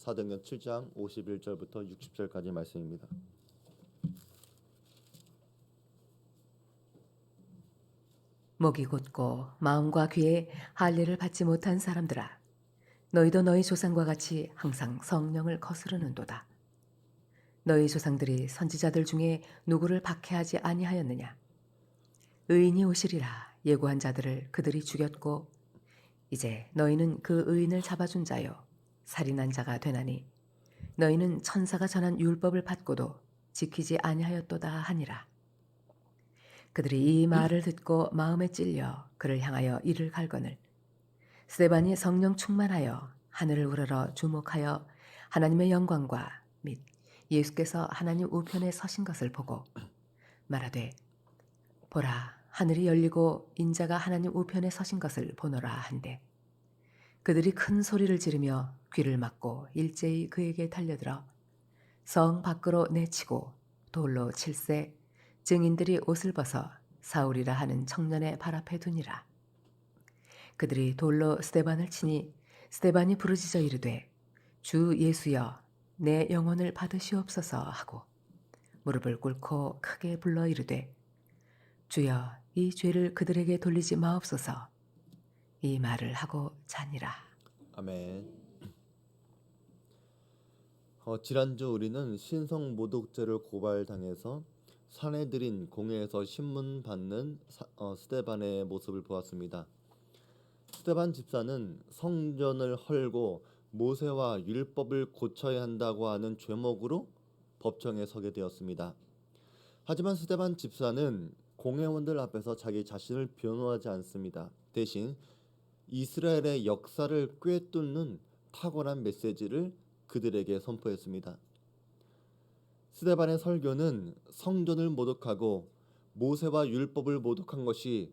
사도행전 7장 51절부터 60절까지 말씀입니다. 목이 곧고 마음과 귀에 할례를 받지 못한 사람들아, 너희도 너희 조상과 같이 항상 성령을 거스르는도다. 너희 조상들이 선지자들 중에 누구를 박해하지 아니하였느냐? 의인이 오시리라 예고한 자들을 그들이 죽였고, 이제 너희는 그 의인을 잡아준 자요 살인한 자가 되나니, 너희는 천사가 전한 율법을 받고도 지키지 아니하였도다 하니라. 그들이 이 말을 듣고 마음에 찔려 그를 향하여 이를 갈거늘, 스데반이 성령 충만하여 하늘을 우러러 주목하여 하나님의 영광과 및 예수께서 하나님 우편에 서신 것을 보고 말하되, 보라, 하늘이 열리고 인자가 하나님 우편에 서신 것을 보노라 한대, 그들이 큰 소리를 지르며 귀를 막고 일제히 그에게 달려들어 성 밖으로 내치고 돌로 칠세 증인들이 옷을 벗어 사울이라 하는 청년의 발 앞에 두니라. 그들이 돌로 스데반을 치니 스데반이 부르짖어 이르되, 주 예수여, 내 영혼을 받으시옵소서 하고 무릎을 꿇고 크게 불러 이르되, 주여, 이 죄를 그들에게 돌리지 마옵소서. 이 말을 하고 자니라. 아멘. 지난주 우리는 신성 모독죄를 고발당해서 사내들인 공회에서 신문 받는 스데반의 모습을 보았습니다. 스데반 집사는 성전을 헐고 모세와 율법을 고쳐야 한다고 하는 죄목으로 법정에 서게 되었습니다. 하지만 스데반 집사는 공회원들 앞에서 자기 자신을 변호하지 않습니다. 대신 이스라엘의 역사를 꿰뚫는 탁월한 메시지를 그들에게 선포했습니다. 스데반의 설교는 성전을 모독하고 모세와 율법을 모독한 것이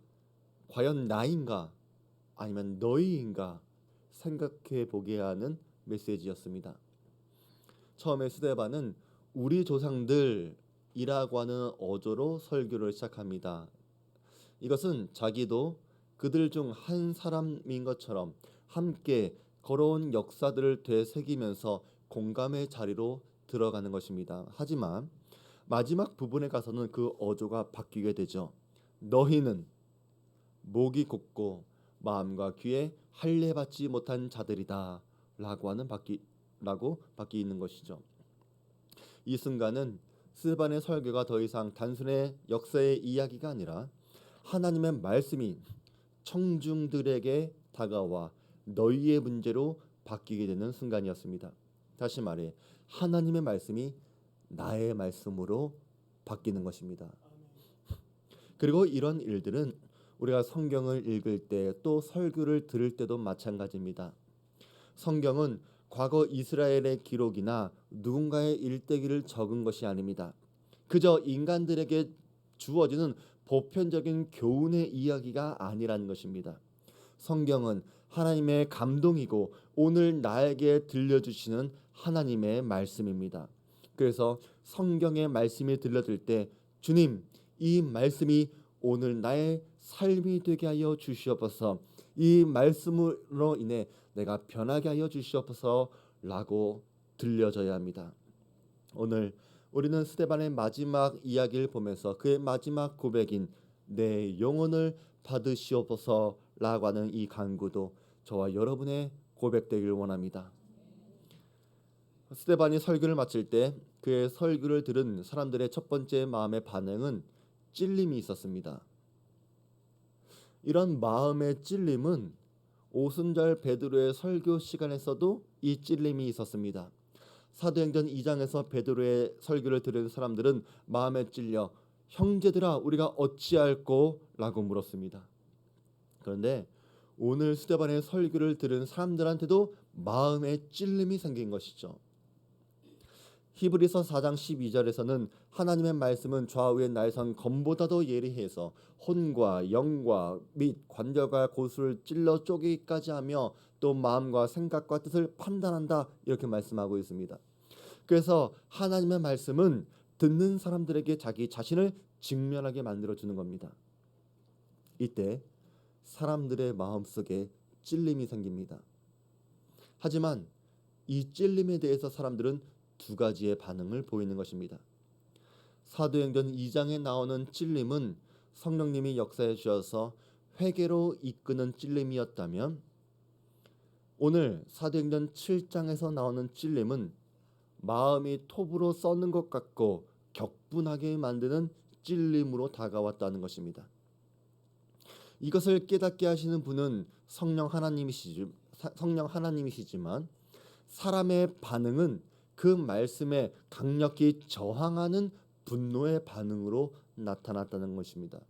과연 나인가 아니면 너희인가 생각해 보게 하는 메시지였습니다. 처음에 스데반은 우리 조상들이라고 하는 어조로 설교를 시작합니다. 이것은 자기도 그들 중 한 사람인 것처럼 함께 걸어온 역사들을 되새기면서 공감의 자리로 들어가는 것입니다. 하지만 마지막 부분에 가서는 그 어조가 바뀌게 되죠. 너희는 목이 곧고 마음과 귀에 할례 받지 못한 자들이다 라고 바뀌는 것이죠. 이 순간은 스데반의 설교가 더 이상 단순의 역사의 이야기가 아니라 하나님의 말씀이 청중들에게 다가와 너희의 문제로 바뀌게 되는 순간이었습니다. 다시 말해 하나님의 말씀이 나의 말씀으로 바뀌는 것입니다. 그리고 이런 일들은 우리가 성경을 읽을 때 또 설교를 들을 때도 마찬가지입니다. 성경은 과거 이스라엘의 기록이나 누군가의 일대기를 적은 것이 아닙니다. 그저 인간들에게 주어지는 보편적인 교훈의 이야기가 아니라는 것입니다. 성경은 하나님의 감동이고 오늘 나에게 들려주시는 하나님의 말씀입니다. 그래서 성경의 말씀이 들려들 때 주님, 이 말씀이 오늘 나의 삶이 되게 하여 주시옵소서, 이 말씀으로 인해 내가 변하게 하여 주시옵소서 라고 들려져야 합니다. 오늘 우리는 스데반의 마지막 이야기를 보면서 그의 마지막 고백인 내 영혼을 받으시옵소서 라고 하는 이 간구도 저와 여러분의 고백되길 원합니다. 스데반이 설교를 마칠 때 그의 설교를 들은 사람들의 첫 번째 마음의 반응은 찔림이 있었습니다. 이런 마음의 찔림은 오순절 베드로의 설교 시간에서도 이 찔림이 있었습니다. 사도행전 2장에서 베드로의 설교를 들은 사람들은 마음에 찔려 형제들아 우리가 어찌할꼬 라고 물었습니다. 그런데 오늘 스데반의 설교를 들은 사람들한테도 마음에 찔림이 생긴 것이죠. 히브리서 4장 12절에서는 하나님의 말씀은 좌우의 날선 검보다도 예리해서 혼과 영과 및 관절과 고수를 찔러 쪼개기까지 하며 또 마음과 생각과 뜻을 판단한다 이렇게 말씀하고 있습니다. 그래서 하나님의 말씀은 듣는 사람들에게 자기 자신을 직면하게 만들어주는 겁니다. 이때 사람들의 마음속에 찔림이 생깁니다. 하지만 이 찔림에 대해서 사람들은 두 가지의 반응을 보이는 것입니다. 사도행전 2장에 나오는 찔림은 성령님이 역사해 주셔서 회개로 이끄는 찔림이었다면, 오늘 사도행전 7장에서 나오는 찔림은 마음이 톱으로 써는 것 같고 격분하게 만드는 찔림으로 다가왔다는 것입니다. 이것을 깨닫게 하시는 분은 성령 하나님이시지만 사람의 반응은 그 말씀에 강력히 저항하는 분노의 반응으로 나타났다는 것입니다.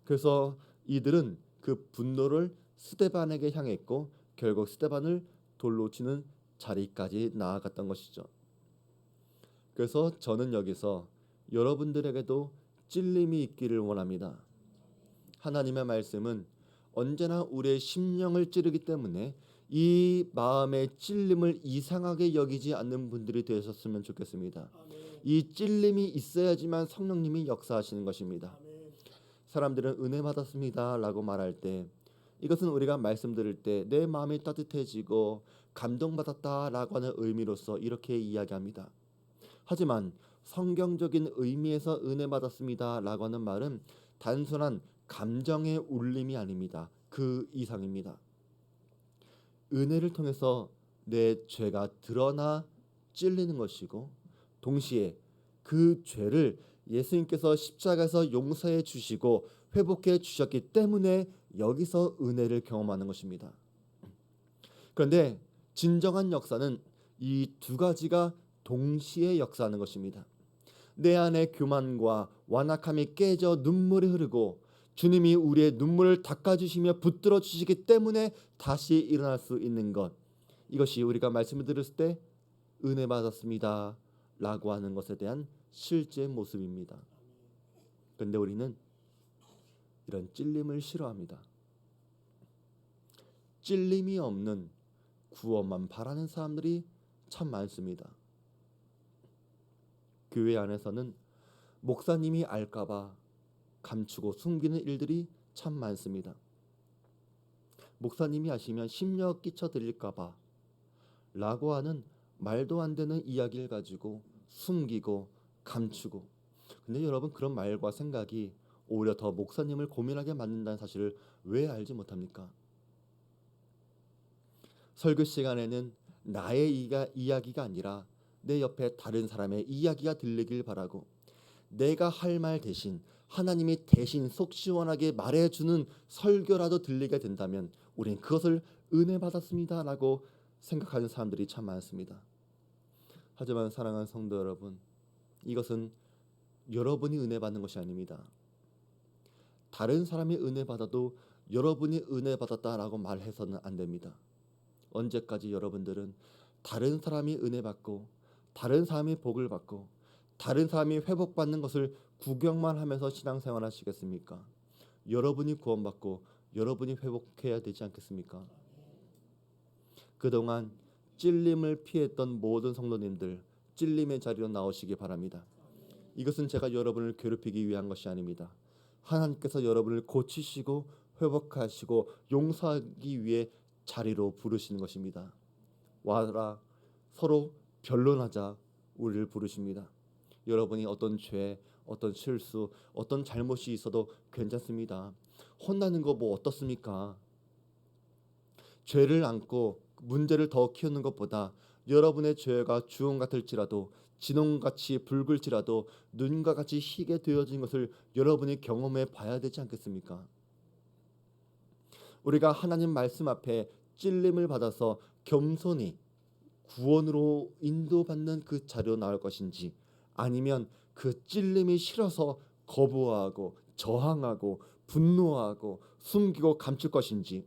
그래서 이들은 그 분노를 스데반에게 향했고 결국 스데반을 돌로 치는 자리까지 나아갔던 것이죠. 그래서 저는 여기서 여러분들에게도 찔림이 있기를 원합니다. 하나님의 말씀은 언제나 우리의 심령을 찌르기 때문에 이 마음의 찔림을 이상하게 여기지 않는 분들이 되셨으면 좋겠습니다. 이 찔림이 있어야지만 성령님이 역사하시는 것입니다. 사람들은 은혜 받았습니다 라고 말할 때, 이것은 우리가 말씀 들을 때 내 마음이 따뜻해지고 감동받았다 라고 하는 의미로서 이렇게 이야기합니다. 하지만 성경적인 의미에서 은혜 받았습니다 라고 하는 말은 단순한 감정의 울림이 아닙니다. 그 이상입니다. 은혜를 통해서 내 죄가 드러나 찔리는 것이고, 동시에 그 죄를 예수님께서 십자가에서 용서해 주시고 회복해 주셨기 때문에 여기서 은혜를 경험하는 것입니다. 그런데 진정한 역사는 이 두 가지가 동시에 역사하는 것입니다. 내 안에 교만과 완악함이 깨져 눈물이 흐르고 주님이 우리의 눈물을 닦아주시며 붙들어 주시기 때문에 다시 일어날 수 있는 것, 이것이 우리가 말씀을 들었을 때 은혜 받았습니다 라고 하는 것에 대한 실제 모습입니다. 그런데 우리는 이런 찔림을 싫어합니다. 찔림이 없는 구원만 바라는 사람들이 참 많습니다. 교회 안에서는 목사님이 알까봐 감추고 숨기는 일들이 참 많습니다. 목사님이 아시면 심려 끼쳐 드릴까봐 라고 하는 말도 안 되는 이야기를 가지고 숨기고 감추고, 근데 여러분, 그런 말과 생각이 오히려 더 목사님을 고민하게 만든다는 사실을 왜 알지 못합니까? 설교 시간에는 나의 이야기가 아니라 내 옆에 다른 사람의 이야기가 들리길 바라고, 내가 할 말 대신 하나님이 대신 속 시원하게 말해주는 설교라도 들리게 된다면 우리는 그것을 은혜 받았습니다 라고 생각하는 사람들이 참 많습니다. 하지만 사랑하는 성도 여러분, 이것은 여러분이 은혜 받는 것이 아닙니다. 다른 사람이 은혜 받아도 여러분이 은혜 받았다라고 말해서는 안 됩니다. 언제까지 여러분들은 다른 사람이 은혜 받고 다른 사람이 복을 받고 다른 사람이 회복받는 것을 구경만 하면서 신앙생활 하시겠습니까? 여러분이 구원받고 여러분이 회복해야 되지 않겠습니까? 그동안 찔림을 피했던 모든 성도님들, 찔림의 자리로 나오시기 바랍니다. 이것은 제가 여러분을 괴롭히기 위한 것이 아닙니다. 하나님께서 여러분을 고치시고 회복하시고 용서하기 위해 자리로 부르시는 것입니다. 와라, 서로 변론하자 우리를 부르십니다. 여러분이 어떤 죄, 어떤 실수, 어떤 잘못이 있어도 괜찮습니다. 혼나는 거 뭐 어떻습니까? 죄를 안고 문제를 더 키우는 것보다 여러분의 죄가 주홍 같을지라도 진홍같이 붉을지라도 눈과 같이 희게 되어진 것을 여러분이 경험해 봐야 되지 않겠습니까? 우리가 하나님 말씀 앞에 찔림을 받아서 겸손히 구원으로 인도받는 그 자리로 나올 것인지, 아니면 그 찔림이 싫어서 거부하고 저항하고 분노하고 숨기고 감출 것인지,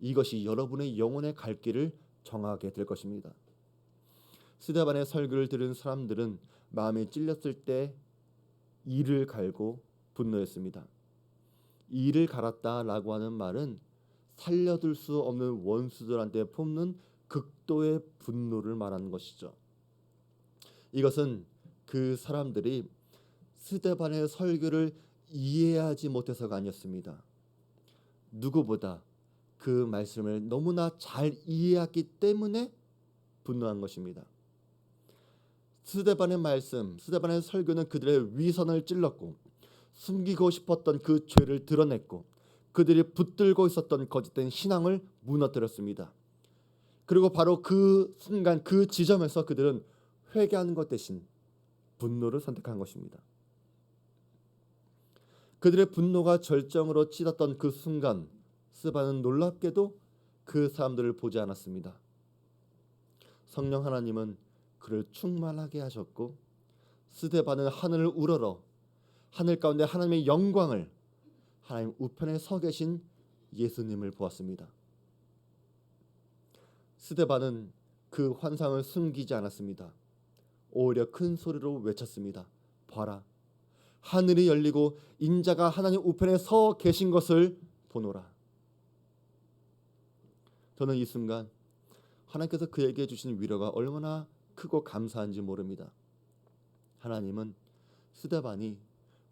이것이 여러분의 영혼의 갈 길을 정하게 될 것입니다. 스데반의 설교를 들은 사람들은 마음에 찔렸을 때 이를 갈고 분노했습니다. 이를 갈았다라고 하는 말은 살려둘 수 없는 원수들한테 품는 극도의 분노를 말하는 것이죠. 이것은 그 사람들이 스데반의 설교를 이해하지 못해서가 아니었습니다. 누구보다 그 말씀을 너무나 잘 이해했기 때문에 분노한 것입니다. 스데반의 말씀, 스데반의 설교는 그들의 위선을 찔렀고 숨기고 싶었던 그 죄를 드러냈고 그들이 붙들고 있었던 거짓된 신앙을 무너뜨렸습니다. 그리고 바로 그 순간 그 지점에서 그들은 회개하는 것 대신 분노를 선택한 것입니다. 그들의 분노가 절정으로 치닫던 그 순간 스데반은 놀랍게도 그 사람들을 보지 않았습니다. 성령 하나님은 그를 충만하게 하셨고 스데반은 하늘을 우러러 하늘 가운데 하나님의 영광을 하나님 우편에 서 계신 예수님을 보았습니다. 스데반은 그 환상을 숨기지 않았습니다. 오히려 큰 소리로 외쳤습니다. 봐라, 하늘이 열리고 인자가 하나님 우편에 서 계신 것을 보노라. 저는 이 순간 하나님께서 그에게 주신 위로가 얼마나 크고 감사한지 모릅니다. 하나님은 스데반이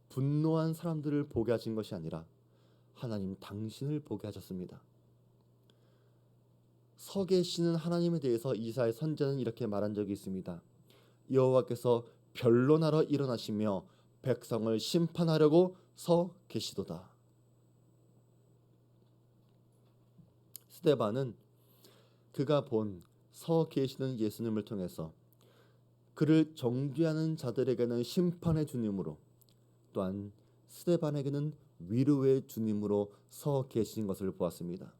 분노한 사람들을 보게 하신 것이 아니라 하나님 당신을 보게 하셨습니다. 서 계시는 하나님에 대해서 이사야 선지자는 이렇게 말한 적이 있습니다. 여호와께서 변론하러 일어나시며 백성을 심판하려고 서 계시도다. 스데반은 그가 본 서 계시는 예수님을 통해서 그를 정죄하는 자들에게는 심판의 주님으로 또한 스데반에게는 위로의 주님으로 서 계신 것을 보았습니다.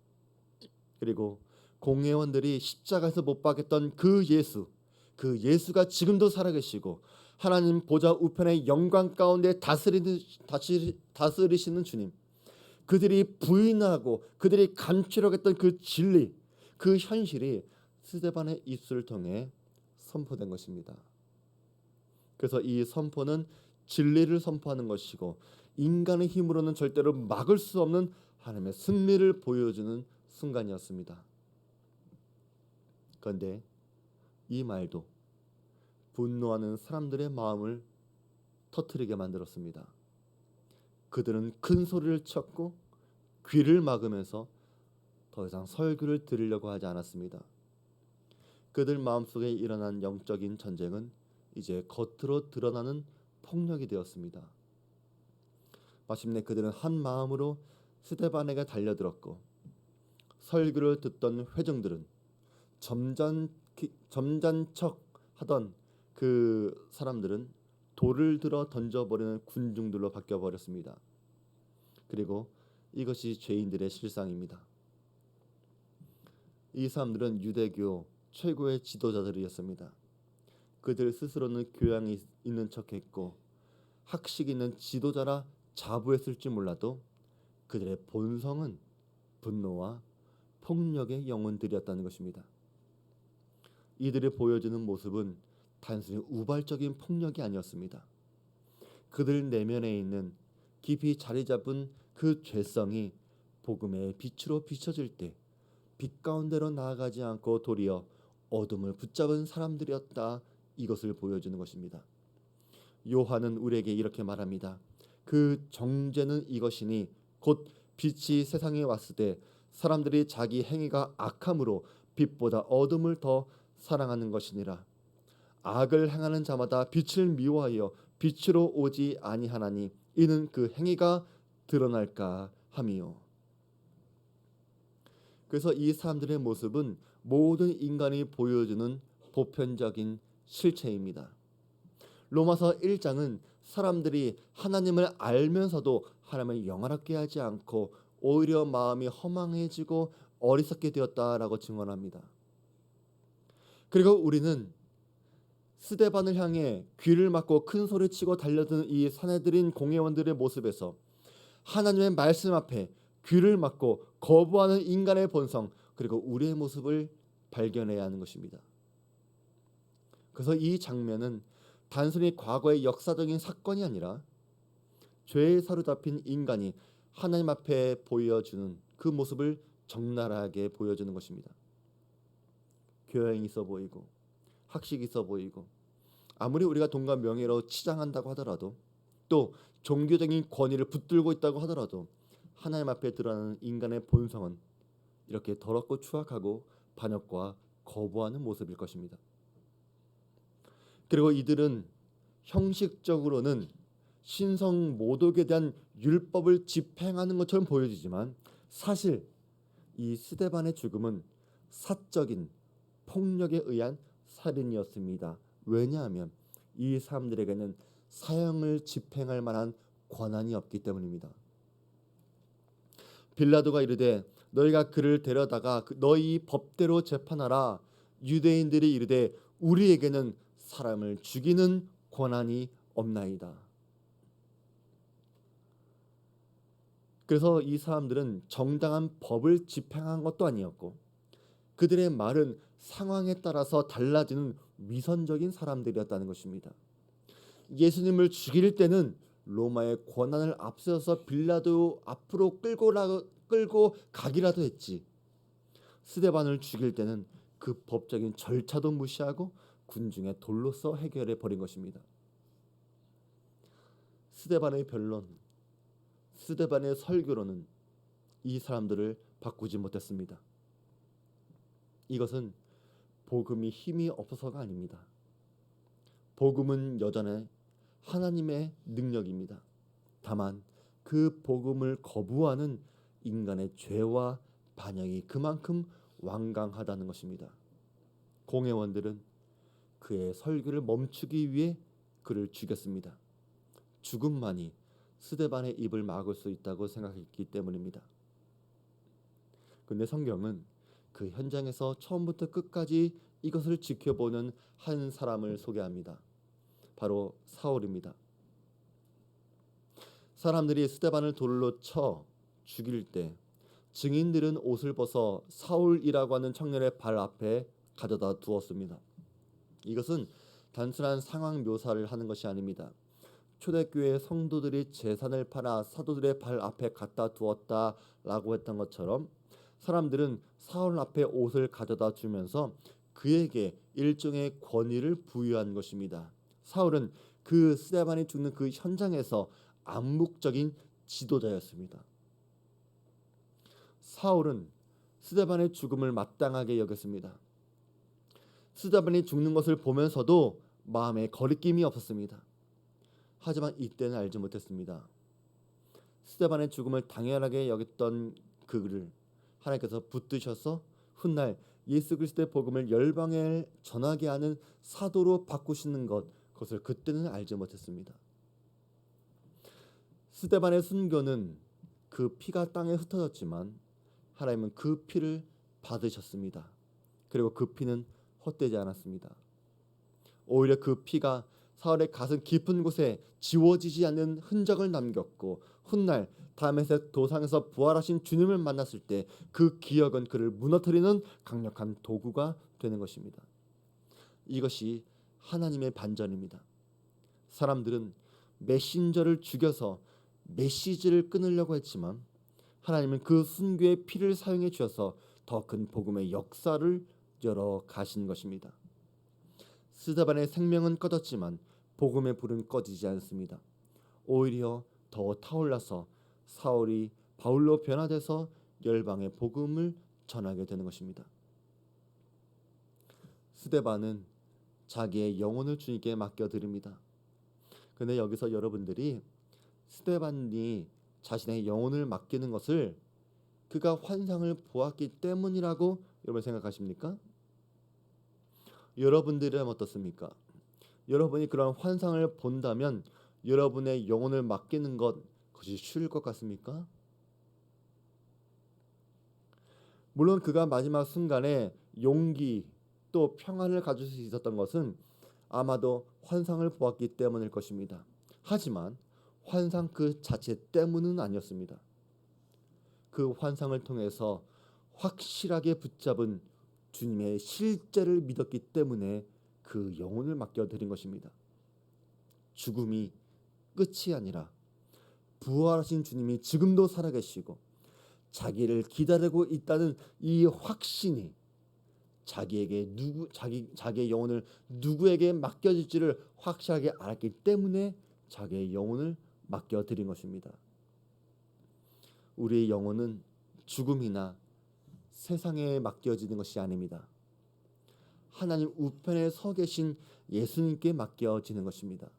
그리고 공회원들이 십자가에서 못 박였던 그 예수가 지금도 살아계시고 하나님 보좌 우편의 영광 가운데 다스리시는 주님, 그들이 부인하고 그들이 감추려고 했던 그 진리, 그 현실이 스데반의 입술을 통해 선포된 것입니다. 그래서 이 선포는 진리를 선포하는 것이고 인간의 힘으로는 절대로 막을 수 없는 하나님의 승리를 보여주는 순간이었습니다. 그런데 이 말도 분노하는 사람들의 마음을 터뜨리게 만들었습니다. 그들은 큰 소리를 쳤고 귀를 막으면서 더 이상 설교를 들으려고 하지 않았습니다. 그들 마음속에 일어난 영적인 전쟁은 이제 겉으로 드러나는 폭력이 되었습니다. 마침내 그들은 한 마음으로 스데반에게 달려들었고 설교를 듣던 회중들은 점잖척 하던 그 사람들은 돌을 들어 던져버리는 군중들로 바뀌어버렸습니다. 그리고 이것이 죄인들의 실상입니다. 이 사람들은 유대교 최고의 지도자들이었습니다. 그들 스스로는 교양이 있는 척했고 학식 있는 지도자라 자부했을지 몰라도 그들의 본성은 분노와 폭력의 영혼들이었다는 것입니다. 이들이 보여주는 모습은 단순히 우발적인 폭력이 아니었습니다. 그들 내면에 있는 깊이 자리 잡은 그 죄성이 복음의 빛으로 비춰질 때 빛 가운데로 나아가지 않고 도리어 어둠을 붙잡은 사람들이었다. 이것을 보여주는 것입니다. 요한은 우리에게 이렇게 말합니다. 그 정죄는 이것이니 곧 빛이 세상에 왔을 때 사람들이 자기 행위가 악함으로 빛보다 어둠을 더 사랑하는 것이니라. 악을 행하는 자마다 빛을 미워하여 빛으로 오지 아니하나니 이는 그 행위가 드러날까 함이요. 그래서 이 사람들의 모습은 모든 인간이 보여주는 보편적인 실체입니다. 로마서 1장은 사람들이 하나님을 알면서도 하나님을 영화롭게 하지 않고 오히려 마음이 허망해지고 어리석게 되었다라고 증언합니다. 그리고 우리는 스데반을 향해 귀를 막고 큰 소리치고 달려드는 이 사내들인 공회원들의 모습에서 하나님의 말씀 앞에 귀를 막고 거부하는 인간의 본성 그리고 우리의 모습을 발견해야 하는 것입니다. 그래서 이 장면은 단순히 과거의 역사적인 사건이 아니라 죄에 사로잡힌 인간이 하나님 앞에 보여주는 그 모습을 적나라하게 보여주는 것입니다. 교양이 있어 보이고 학식이 있어 보이고 아무리 우리가 돈과 명예로 치장한다고 하더라도 또 종교적인 권위를 붙들고 있다고 하더라도 하나님 앞에 드러나는 인간의 본성은 이렇게 더럽고 추악하고 반역과 거부하는 모습일 것입니다. 그리고 이들은 형식적으로는 신성 모독에 대한 율법을 집행하는 것처럼 보여지지만 사실 이 스데반의 죽음은 사적인 폭력에 의한 살인이었습니다. 왜냐하면 이 사람들에게는 사형을 집행할 만한 권한이 없기 때문입니다. 빌라도가 이르되 너희가 그를 데려다가 너희 법대로 재판하라. 유대인들이 이르되 우리에게는 사람을 죽이는 권한이 없나이다. 그래서 이 사람들은 정당한 법을 집행한 것도 아니었고 그들의 말은 상황에 따라서 달라지는 위선적인 사람들이었다는 것입니다. 예수님을 죽일 때는 로마의 권한을 앞세워서 빌라도 앞으로 끌고 가기라도 했지. 스데반을 죽일 때는 그 법적인 절차도 무시하고 군중에 돌로 써 해결해 버린 것입니다. 스데반의 변론, 스데반의 설교로는 이 사람들을 바꾸지 못했습니다. 이것은 복음이 힘이 없어서가 아닙니다. 복음은 여전히 하나님의 능력입니다. 다만 그 복음을 거부하는 인간의 죄와 반역이 그만큼 완강하다는 것입니다. 공회원들은 그의 설교를 멈추기 위해 그를 죽였습니다. 죽음만이 스데반의 입을 막을 수 있다고 생각했기 때문입니다. 그런데 성경은 그 현장에서 처음부터 끝까지 이것을 지켜보는 한 사람을 소개합니다. 바로 사울입니다. 사람들이 스데반을 돌로 쳐 죽일 때 증인들은 옷을 벗어 사울이라고 하는 청년의 발 앞에 가져다 두었습니다. 이것은 단순한 상황 묘사를 하는 것이 아닙니다. 초대교회 성도들이 재산을 팔아 사도들의 발 앞에 갖다 두었다라고 했던 것처럼 사람들은 사울 앞에 옷을 가져다 주면서 그에게 일종의 권위를 부여한 것입니다. 사울은 그 스데반이 죽는 그 현장에서 암묵적인 지도자였습니다. 사울은 스데반의 죽음을 마땅하게 여겼습니다. 스데반이 죽는 것을 보면서도 마음에 거리낌이 없었습니다. 하지만 이때는 알지 못했습니다. 스데반의 죽음을 당연하게 여겼던 그를 하나님께서 붙드셔서 훗날 예수 그리스도의 복음을 열방에 전하게 하는 사도로 바꾸시는 그것을 그때는 알지 못했습니다. 스데반의 순교는 그 피가 땅에 흩어졌지만 하나님은 그 피를 받으셨습니다. 그리고 그 피는 헛되지 않았습니다. 오히려 그 피가 사울의 가슴 깊은 곳에 지워지지 않는 흔적을 남겼고 훗날 다메섹 도상에서 부활하신 주님을 만났을 때 그 기억은 그를 무너뜨리는 강력한 도구가 되는 것입니다. 이것이 하나님의 반전입니다. 사람들은 메신저를 죽여서 메시지를 끊으려고 했지만 하나님은 그 순교의 피를 사용해 주셔서 더 큰 복음의 역사를 열어 가신 것입니다. 스데반의 생명은 꺼졌지만 복음의 불은 꺼지지 않습니다. 오히려 더 타올라서 사울이 바울로 변화돼서 열방의 복음을 전하게 되는 것입니다. 스데반은 자기의 영혼을 주님께 맡겨드립니다. 그런데 여기서 여러분들이 스데반이 자신의 영혼을 맡기는 것을 그가 환상을 보았기 때문이라고 여러분 생각하십니까? 여러분들은 어떻습니까? 여러분이 그런 환상을 본다면 여러분의 영혼을 맡기는 그것이 쉬울 것 같습니까? 물론 그가 마지막 순간에 용기 또 평안을 가질 수 있었던 것은 아마도 환상을 보았기 때문일 것입니다. 하지만 환상 그 자체 때문은 아니었습니다. 그 환상을 통해서 확실하게 붙잡은 주님의 실제를 믿었기 때문에 그 영혼을 맡겨드린 것입니다. 죽음이 끝이 아니라 부활하신 주님이 지금도 살아계시고 자기를 기다리고 있다는 이 확신이 자기의 영혼을 누구에게 맡겨질지를 확실하게 알았기 때문에 자기의 영혼을 맡겨드린 것입니다. 우리의 영혼은 죽음이나 세상에 맡겨지는 것이 아닙니다. 하나님 우편에 서 계신 예수님께 맡겨지는 것입니다.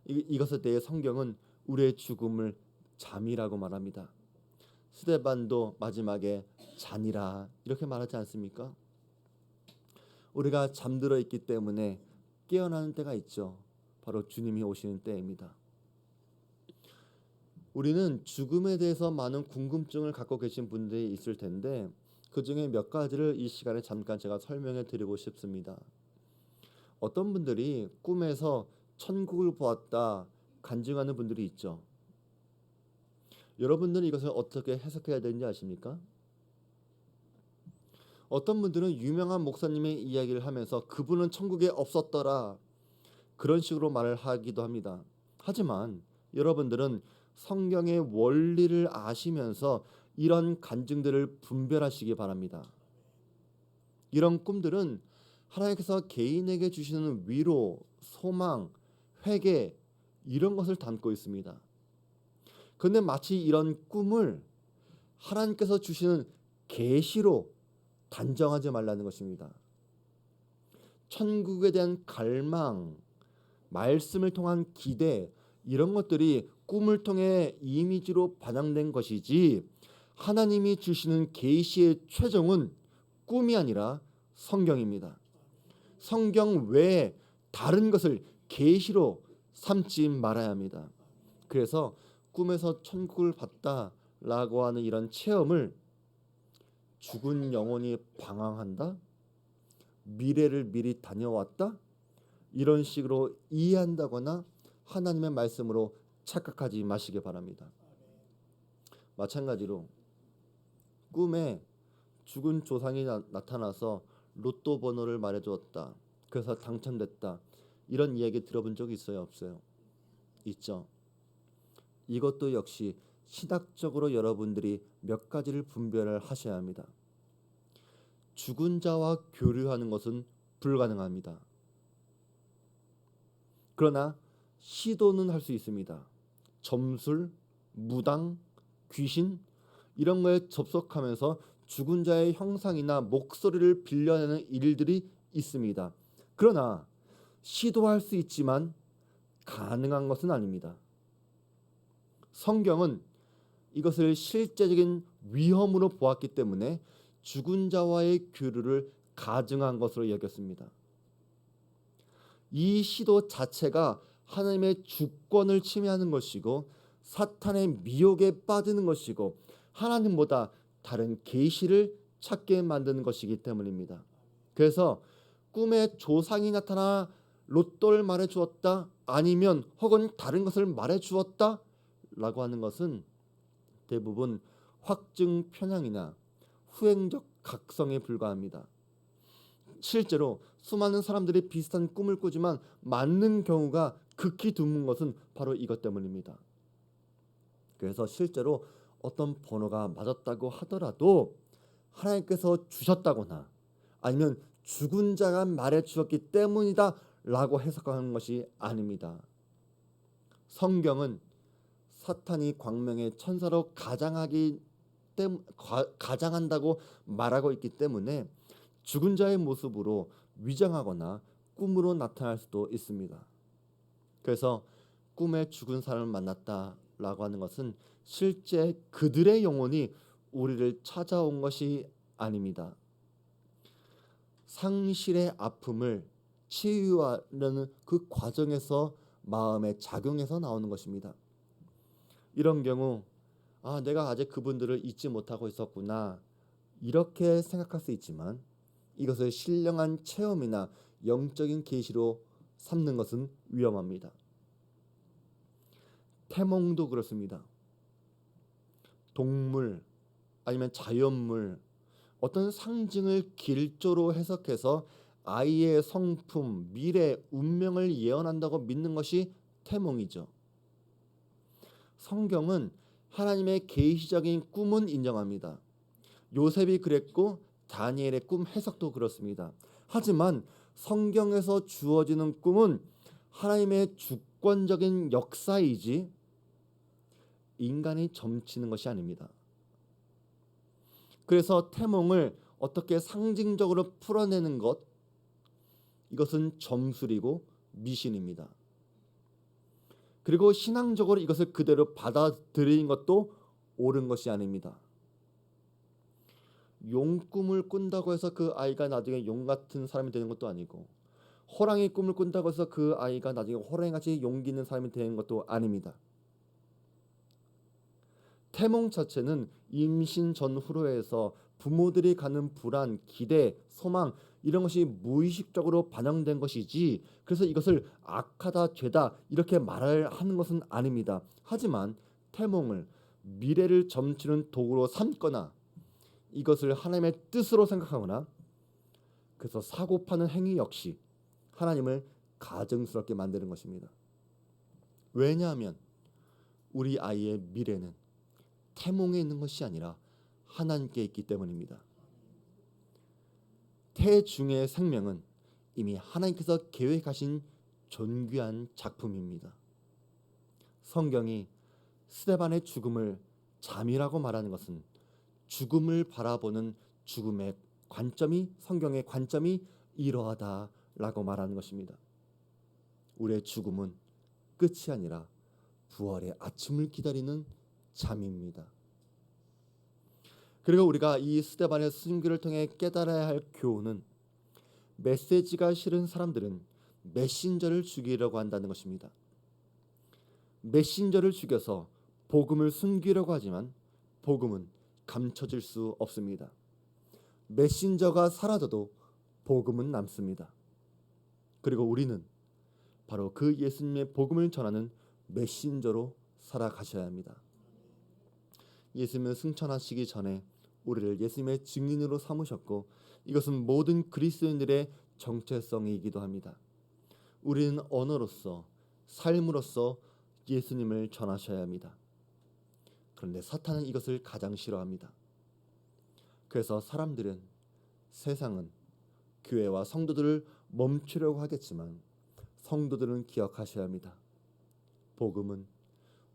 이것에 대해 성경은 우리의 죽음을 잠이라고 말합니다. 스데반도 마지막에 잔이라 이렇게 말하지 않습니까? 우리가 잠들어 있기 때문에 깨어나는 때가 있죠. 바로 주님이 오시는 때입니다. 우리는 죽음에 대해서 많은 궁금증을 갖고 계신 분들이 있을 텐데 그 중에 몇 가지를 이 시간에 잠깐 제가 설명해 드리고 싶습니다. 어떤 분들이 꿈에서 천국을 보았다 간증하는 분들이 있죠. 여러분들은 이것을 어떻게 해석해야 되는지 아십니까? 어떤 분들은 유명한 목사님의 이야기를 하면서 그분은 천국에 없었더라 그런 식으로 말을 하기도 합니다. 하지만 여러분들은 성경의 원리를 아시면서 이런 간증들을 분별하시기 바랍니다. 이런 꿈들은 하나님께서 개인에게 주시는 위로, 소망, 회개 이런 것을 담고 있습니다. 그런데 마치 이런 꿈을 하나님께서 주시는 계시로 단정하지 말라는 것입니다. 천국에 대한 갈망, 말씀을 통한 기대 이런 것들이 꿈을 통해 이미지로 반영된 것이지 하나님이 주시는 계시의 최종은 꿈이 아니라 성경입니다. 성경 외에 다른 것을 계시로 삼지 말아야 합니다. 그래서 꿈에서 천국을 봤다라고 하는 이런 체험을 죽은 영혼이 방황한다? 미래를 미리 다녀왔다? 이런 식으로 이해한다거나 하나님의 말씀으로 착각하지 마시기 바랍니다. 마찬가지로 꿈에 죽은 조상이 나타나서 로또 번호를 말해주었다. 그래서 당첨됐다. 이런 이야기 들어본 적 있어요? 없어요? 있죠. 이것도 역시 신학적으로 여러분들이 몇 가지를 분별을 하셔야 합니다. 죽은 자와 교류하는 것은 불가능합니다. 그러나 시도는 할 수 있습니다. 점술, 무당, 귀신 이런 거에 접속하면서 죽은 자의 형상이나 목소리를 빌려내는 일들이 있습니다. 그러나 시도할 수 있지만 가능한 것은 아닙니다. 성경은 이것을 실제적인 위험으로 보았기 때문에 죽은 자와의 교류를 가증한 것으로 여겼습니다. 이 시도 자체가 하나님의 주권을 침해하는 것이고 사탄의 미혹에 빠지는 것이고 하나님보다 다른 계시를 찾게 만드는 것이기 때문입니다. 그래서 꿈에 조상이 나타나 로또를 말해 주었다 아니면 혹은 다른 것을 말해 주었다 라고 하는 것은 대부분 확증 편향이나 후행적 각성에 불과합니다. 실제로 수많은 사람들이 비슷한 꿈을 꾸지만 맞는 경우가 극히 드문 것은 바로 이것 때문입니다. 그래서 실제로 어떤 번호가 맞았다고 하더라도 하나님께서 주셨다거나 아니면 죽은 자가 말해 주었기 때문이다 라고 해석하는 것이 아닙니다. 성경은 사탄이 광명의 천사로 가장한다고 말하고 있기 때문에 죽은 자의 모습으로 위장하거나 꿈으로 나타날 수도 있습니다. 그래서 꿈에 죽은 사람을 만났다라고 하는 것은 실제 그들의 영혼이 우리를 찾아온 것이 아닙니다. 상실의 아픔을 치유하려는 그 과정에서 마음에 작용해서 나오는 것입니다. 이런 경우 내가 아직 그분들을 잊지 못하고 있었구나 이렇게 생각할 수 있지만 이것을 신령한 체험이나 영적인 계시로 삼는 것은 위험합니다. 태몽도 그렇습니다. 동물 아니면 자연물 어떤 상징을 길조로 해석해서 아이의 성품, 미래, 운명을 예언한다고 믿는 것이 태몽이죠. 성경은 하나님의 계시적인 꿈은 인정합니다. 요셉이 그랬고 다니엘의 꿈 해석도 그렇습니다. 하지만 성경에서 주어지는 꿈은 하나님의 주권적인 역사이지 인간이 점치는 것이 아닙니다. 그래서 태몽을 어떻게 상징적으로 풀어내는 것 이것은 점술이고 미신입니다. 그리고 신앙적으로 이것을 그대로 받아들이는 것도 옳은 것이 아닙니다. 용 꿈을 꾼다고 해서 그 아이가 나중에 용 같은 사람이 되는 것도 아니고, 호랑이 꿈을 꾼다고 해서 그 아이가 나중에 호랑이같이 용기 있는 사람이 되는 것도 아닙니다. 태몽 자체는 임신 전후로 해서 부모들이 갖는 불안, 기대, 소망 이런 것이 무의식적으로 반영된 것이지, 그래서 이것을 악하다, 죄다 이렇게 말을 하는 것은 아닙니다. 하지만 태몽을 미래를 점치는 도구로 삼거나 이것을 하나님의 뜻으로 생각하거나 그래서 사고 파는 행위 역시 하나님을 가증스럽게 만드는 것입니다. 왜냐하면 우리 아이의 미래는 태몽에 있는 것이 아니라 하나님께 있기 때문입니다. 태중의 생명은 이미 하나님께서 계획하신 존귀한 작품입니다. 성경이 스데반의 죽음을 잠이라고 말하는 것은 죽음을 바라보는 죽음의 관점이, 성경의 관점이 이러하다라고 말하는 것입니다. 우리의 죽음은 끝이 아니라 부활의 아침을 기다리는 잠입니다. 그리고 우리가 이 스데반의 순교를 통해 깨달아야 할 교훈은, 메시지가 싫은 사람들은 메신저를 죽이려고 한다는 것입니다. 메신저를 죽여서 복음을 숨기려고 하지만 복음은 감춰질 수 없습니다. 메신저가 사라져도 복음은 남습니다. 그리고 우리는 바로 그 예수님의 복음을 전하는 메신저로 살아가셔야 합니다. 예수님은 승천하시기 전에 우리를 예수님의 증인으로 삼으셨고, 이것은 모든 그리스도인들의 정체성이기도 합니다. 우리는 언어로서, 삶으로서 예수님을 전하셔야 합니다. 그런데 사탄은 이것을 가장 싫어합니다. 그래서 사람들은, 세상은 교회와 성도들을 멈추려고 하겠지만 성도들은 기억하셔야 합니다. 복음은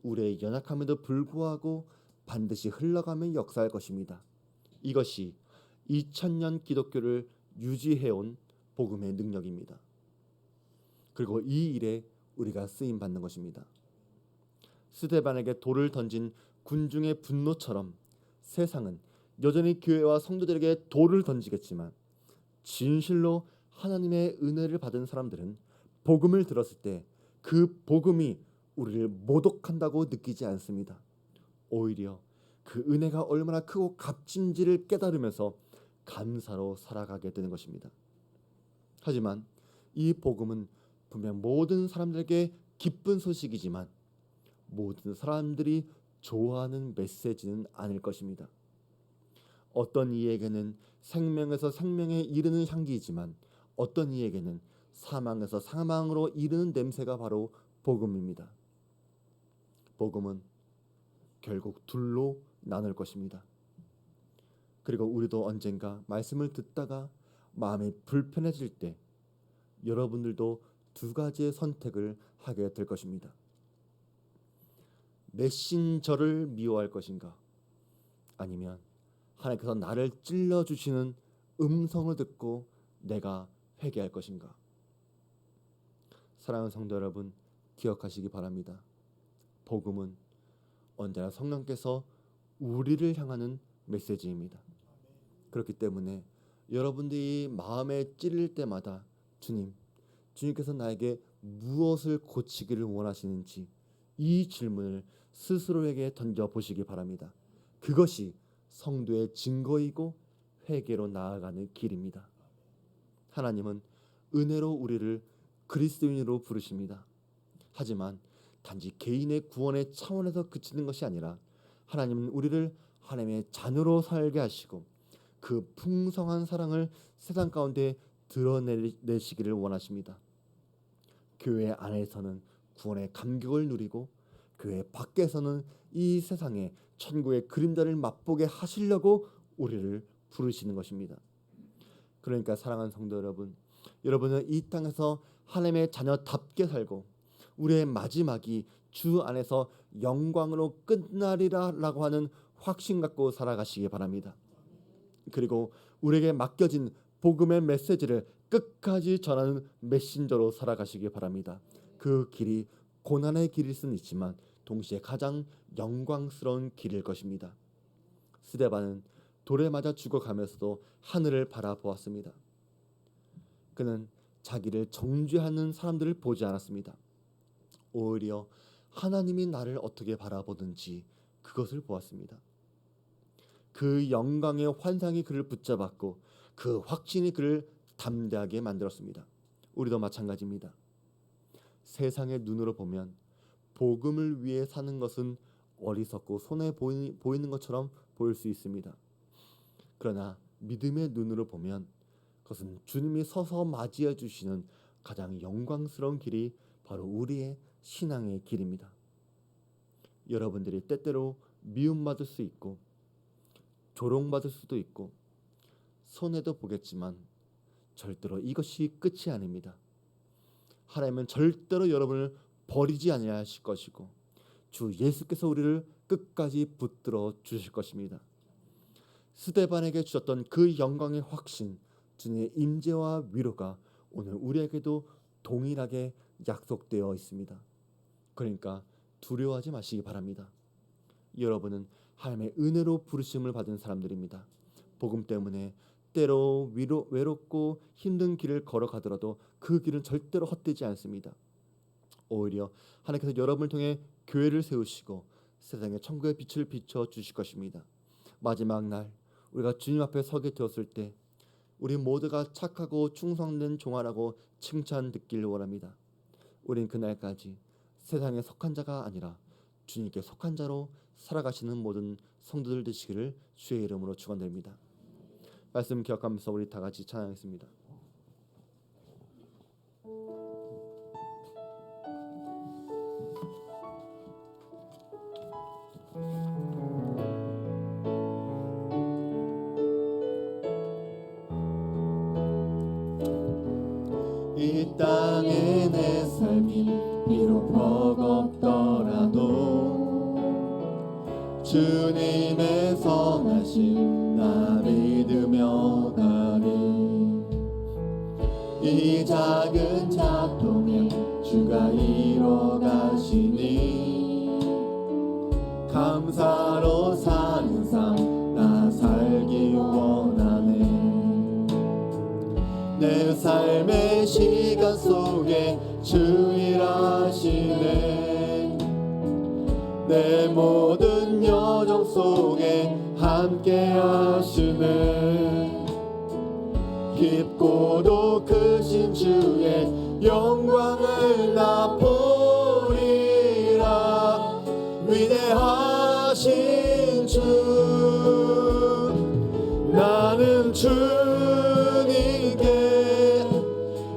우리의 연약함에도 불구하고 반드시 흘러가며 역사할 것입니다. 이것이 2000년 기독교를 유지해온 복음의 능력입니다. 그리고 이 일에 우리가 쓰임 받는 것입니다. 스데반에게 돌을 던진 군중의 분노처럼 세상은 여전히 교회와 성도들에게 돌을 던지겠지만, 진실로 하나님의 은혜를 받은 사람들은 복음을 들었을 때 그 복음이 우리를 모독한다고 느끼지 않습니다. 오히려 그 은혜가 얼마나 크고 값진지를 깨달으면서 감사로 살아가게 되는 것입니다. 하지만 이 복음은 분명 모든 사람들에게 기쁜 소식이지만 모든 사람들이 좋아하는 메시지는 아닐 것입니다. 어떤 이에게는 생명에서 생명에 이르는 향기이지만 어떤 이에게는 사망에서 사망으로 이르는 냄새가 바로 복음입니다. 복음은 결국 둘로 나눌 것입니다. 그리고 우리도 언젠가 말씀을 듣다가 마음이 불편해질 때 여러분들도 두 가지의 선택을 하게 될 것입니다. 메신저를 미워할 것인가, 아니면 하나님께서 나를 찔러주시는 음성을 듣고 내가 회개할 것인가. 사랑하는 성도 여러분, 기억하시기 바랍니다. 복음은 언제나 성령께서 우리를 향하는 메시지입니다. 그렇기 때문에 여러분들이 마음에 찔릴 때마다 주님께서 나에게 무엇을 고치기를 원하시는지 이 질문을 스스로에게 던져보시기 바랍니다. 그것이 성도의 증거이고 회개로 나아가는 길입니다. 하나님은 은혜로 우리를 그리스도인으로 부르십니다. 하지만 단지 개인의 구원의 차원에서 그치는 것이 아니라 하나님은 우리를 하나님의 자녀로 살게 하시고 그 풍성한 사랑을 세상 가운데 드러내시기를 원하십니다. 교회 안에서는 구원의 감격을 누리고 교회 밖에서는 이 세상의 천국의 그림자를 맛보게 하시려고 우리를 부르시는 것입니다. 그러니까 사랑하는 성도 여러분, 여러분은 이 땅에서 하나님의 자녀답게 살고 우리의 마지막이 주 안에서 영광으로 끝나리라라고 하는 확신 갖고 살아가시기 바랍니다. 그리고 우리에게 맡겨진 복음의 메시지를 끝까지 전하는 메신저로 살아가시기 바랍니다. 그 길이 고난의 길일 수는 있지만 동시에 가장 영광스러운 길일 것입니다. 스데반은 돌에 맞아 죽어가면서도 하늘을 바라보았습니다. 그는 자기를 정죄하는 사람들을 보지 않았습니다. 오히려 하나님이 나를 어떻게 바라보는지 그것을 보았습니다. 그 영광의 환상이 그를 붙잡았고 그 확신이 그를 담대하게 만들었습니다. 우리도 마찬가지입니다. 세상의 눈으로 보면 복음을 위해 사는 것은 어리석고 손해 보이는 것처럼 보일 수 있습니다. 그러나 믿음의 눈으로 보면 그것은 주님이 서서 맞이해 주시는 가장 영광스러운 길이 바로 우리의 신앙의 길입니다. 여러분들이 때때로 미움받을 수 있고 조롱받을 수도 있고 손해도 보겠지만 절대로 이것이 끝이 아닙니다. 하나님은 절대로 여러분을 버리지 아니하실 것이고 주 예수께서 우리를 끝까지 붙들어 주실 것입니다. 스데반에게 주셨던 그 영광의 확신, 주님의 임재와 위로가 오늘 우리에게도 동일하게 약속되어 있습니다. 그러니까 두려워하지 마시기 바랍니다. 여러분은 하나님의 은혜로 부르심을 받은 사람들입니다. 복음 때문에 때로 외롭고 힘든 길을 걸어가더라도 그 길은 절대로 헛되지 않습니다. 오히려 하나님께서 여러분을 통해 교회를 세우시고 세상에 천국의 빛을 비춰 주실 것입니다. 마지막 날 우리가 주님 앞에 서게 되었을 때 우리 모두가 착하고 충성된 종아라고 칭찬 듣기를 원합니다. 우린 그날까지 세상에 속한 자가 아니라 주님께 속한 자로 살아가시는 모든 성도들 되시기를 주의 이름으로 축원드립니다. 말씀 기억하면서 우리 다 같이 찬양했습니다. 이 땅에 내 삶이 비록 버겁더라도 주님의 선하심 나 믿으며 가리. 이 작은 작동에 주가 이뤄가시니 감사로 사는 삶 나 살기 원하네. 내 삶의 시간 속에 주 일하시네. 내 모든 여정 속에 함께 하시네. 깊고도 크신 주의 영광을 나 보리라. 위대하신 주 나는 주님께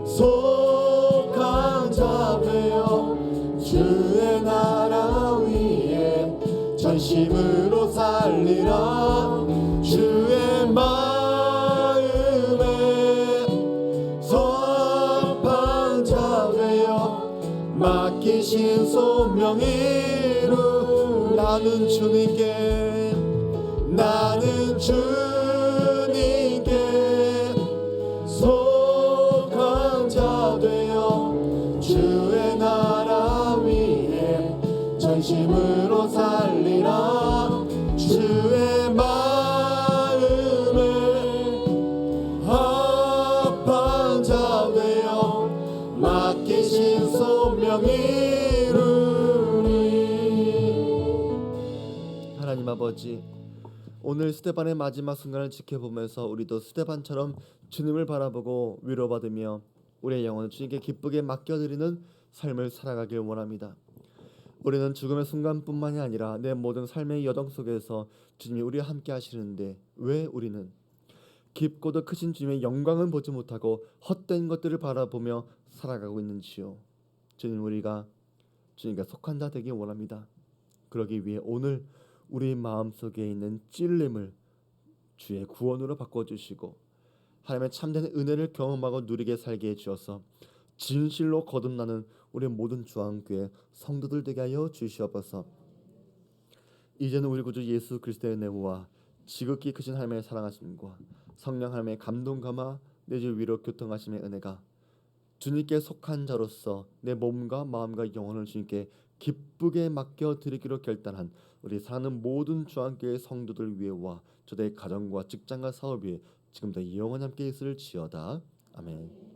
속한 자 되어 주의 나라 위에 전심으로 살리라. 주의 마음에 선합한 자 되어 맡기신 소명 이루. 나는 주님께 속한 자 되어 주의 나라 위에 전심으로 살리라. 주의 마음에 합한 자 되어 맡기신 소명 이루리. 하나님 아버지, 오늘 스데반의 마지막 순간을 지켜보면서 우리도 스데반처럼 주님을 바라보고 위로받으며 우리의 영혼을 주님께 기쁘게 맡겨드리는 삶을 살아가길 원합니다. 우리는 죽음의 순간뿐만이 아니라 내 모든 삶의 여정 속에서 주님이 우리와 함께 하시는데 왜 우리는 깊고도 크신 주님의 영광은 보지 못하고 헛된 것들을 바라보며 살아가고 있는지요. 주님, 우리가 주님께 속한 자 되기 원합니다. 그러기 위해 오늘 우리 마음속에 있는 찔림을 주의 구원으로 바꿔주시고 하나님의 참된 은혜를 경험하고 누리게 살게 해주셔서 진실로 거듭나는 우리 모든 주안교회 성도들 되게 하여 주시옵소서. 이제는 우리 구주 예수 그리스도의 은혜와 지극히 크신 하나님의 사랑하심과 성령 하나님의 감동 감화 내 주 위로 교통하심의 은혜가 주님께 속한 자로서 내 몸과 마음과 영혼을 주님께 기쁘게 맡겨 드리기로 결단한 우리 사는 모든 중앙교회 성도들 위에와 저의 가정과 직장과 사업 위에 지금도 영원히 함께 있을지어다. 아멘.